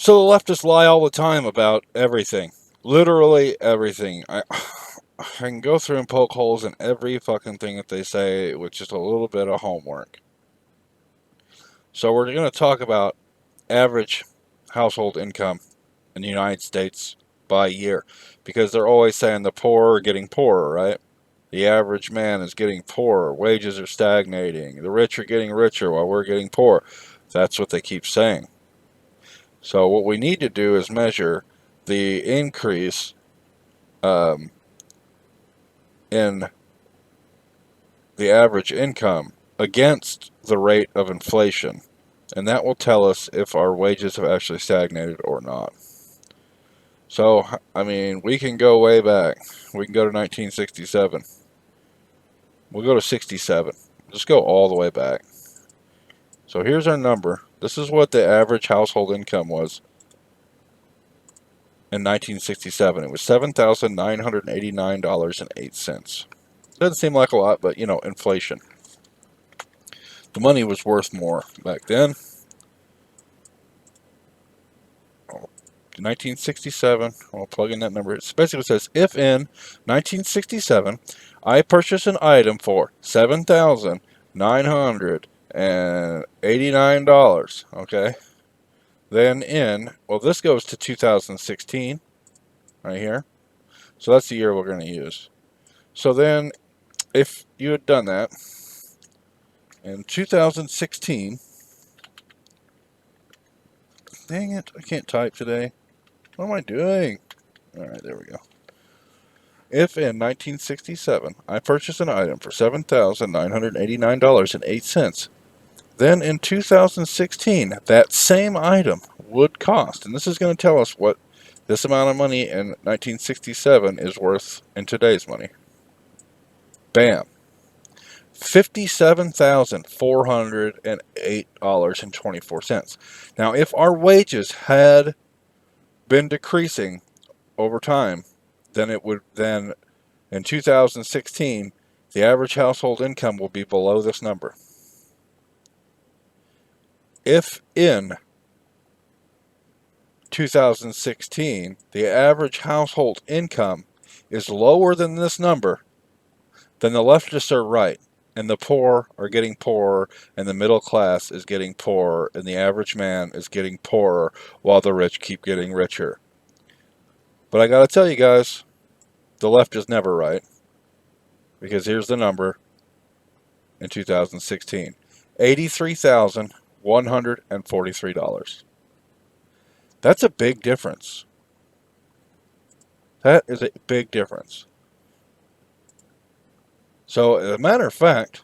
So the leftists lie all the time about everything. Literally everything. I can go through and poke holes in every fucking thing that they say with just a little bit of homework. So we're going to talk about average household income in the United States by year. Because they're always saying the poor are getting poorer, right? The average man is getting poorer. Wages are stagnating. The rich are getting richer while we're getting poor. That's what they keep saying. So what we need to do is measure the increase um, in the average income against the rate of inflation. And that will tell us if our wages have actually stagnated or not. So, I mean, we can go way back. We can go to 1967. We'll go to 67. Just go all the way back. So here's our number. This is what the average household income was in 1967. It was $7,989.08. Doesn't seem like a lot, but you know, inflation. The money was worth more back then. 1967, I'll plug in that number. It basically says, if in 1967 I purchase an item for $7,989, okay, then well, this goes to 2016, right here. So that's the year we're going to use. So then, if you had done that in 2016, dang it, I can't type today. What am I doing? All right, there we go. If in 1967 I purchased an item for $7,989.08, then in 2016 that same item would cost, and this is going to tell us what this amount of money in 1967 is worth in today's money. Bam. $57,408.24. Now, if our wages had been decreasing over time, then in 2016, the average household income will be below this number. If in 2016, the average household income is lower than this number, then the leftists are right, and the poor are getting poorer, and the middle class is getting poorer, and the average man is getting poorer, while the rich keep getting richer. But I gotta tell you guys, the left is never right, because here's the number in 2016. $83,143. That's a big difference. That is a big difference. So, as a matter of fact,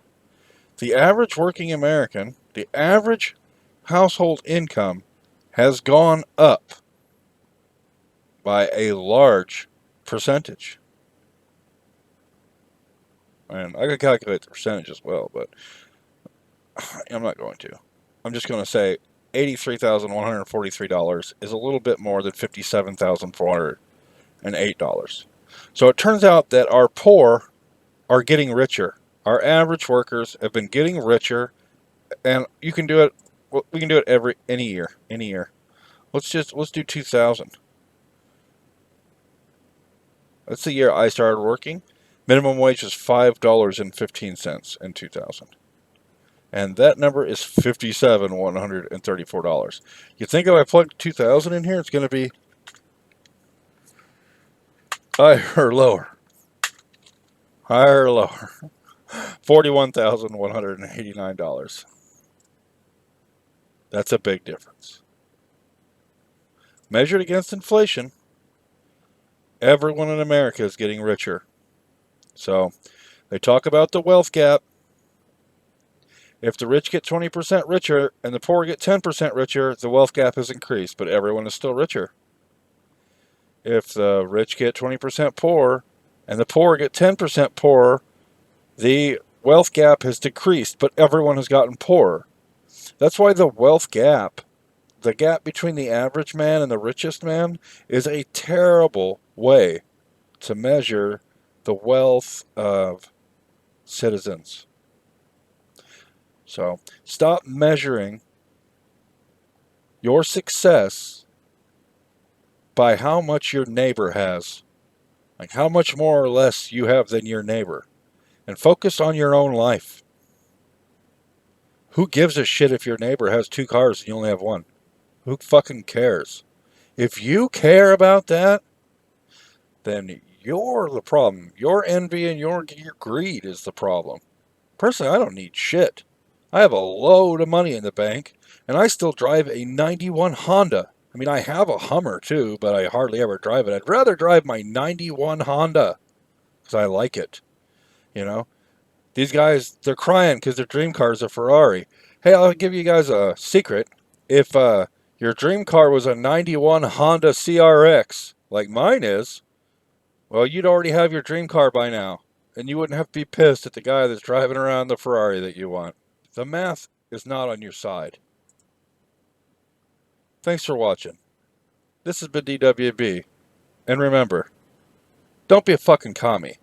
the average working American, the average household income has gone up by a large percentage. And I could calculate the percentage as well, but I'm not going to. I'm just going to say $83,143 is a little bit more than $57,408. So it turns out that our poor are getting richer. Our average workers have been getting richer, and you can do it. We can do it any year. Let's do 2000. That's the year I started working. Minimum wage was $5.15 in 2000. And that number is $57,134. You think if I plug 2000 in here, it's going to be higher or lower? Higher or lower? $41,189. That's a big difference. Measured against inflation, everyone in America is getting richer. So they talk about the wealth gap. If the rich get 20% richer and the poor get 10% richer, the wealth gap has increased, but everyone is still richer. If the rich get 20% poorer and the poor get 10% poorer, the wealth gap has decreased, but everyone has gotten poorer. That's why the wealth gap, the gap between the average man and the richest man, is a terrible way to measure the wealth of citizens. So stop measuring your success by how much your neighbor has. Like how much more or less you have than your neighbor. And focus on your own life. Who gives a shit if your neighbor has 2 cars and you only have 1? Who fucking cares? If you care about that, then you're the problem. Your envy and your greed is the problem. Personally, I don't need shit. I have a load of money in the bank, and I still drive a 91 Honda. I mean, I have a Hummer too, but I hardly ever drive it. I'd rather drive my 91 Honda because I like it. You know, these guys, they're crying because their dream car is a Ferrari. Hey, I'll give you guys a secret. If your dream car was a 91 Honda CRX, like mine is, well, you'd already have your dream car by now, and you wouldn't have to be pissed at the guy that's driving around the Ferrari that you want. The math is not on your side. Thanks for watching. This has been DWB, and remember, don't be a fucking commie.